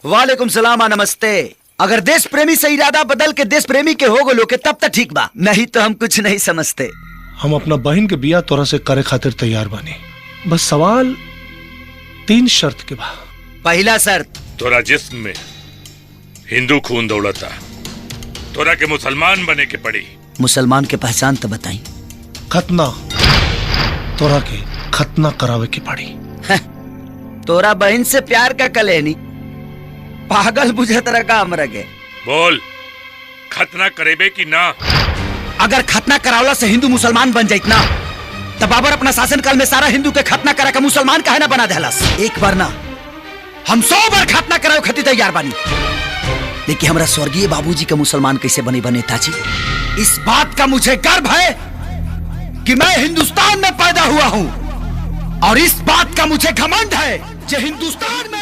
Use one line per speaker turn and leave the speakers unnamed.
वालेकुम सलाम, नमस्ते। अगर देश प्रेमी से इरादा बदल के देश प्रेमी के हो गलो के तब तक ठीक बा, नहीं तो हम कुछ नहीं समझते।
हम अपना बहन के बिया तोरा से करे खातिर तैयार बानी। बस सवाल 3 शर्त के बा।
पहला शर्त,
तोरा जिस्म में हिंदू खून दौड़ता, तोरा के मुसलमान बने के पड़ी।
मुसलमान के पहचान तो बताई।
खतना, तोरा के खतना करावे के पड़ी।
तोरा बहन से प्यार का कलेनी पागल बुझत रखा हमरा के।
बोल, खतना करेबे कि ना?
अगर खतना करावला से हिंदू मुसलमान बन जाइत ना, तब बाबर अपना शासन काल में सारा हिंदू के खतना करा के मुसलमान काहे ना बना देहलस। एक बार ना, हम 100 बार खतना करावे खातिर तैयार बानी, लेकिन हमरा स्वर्गीय बाबूजी के मुसलमान कैसे बने नेताजी। इस बात का मुझे गर्व है कि मैं हिंदुस्तान में पैदा हुआ हूं, और इस बात का मुझे घमंड है कि हिंदुस्तान में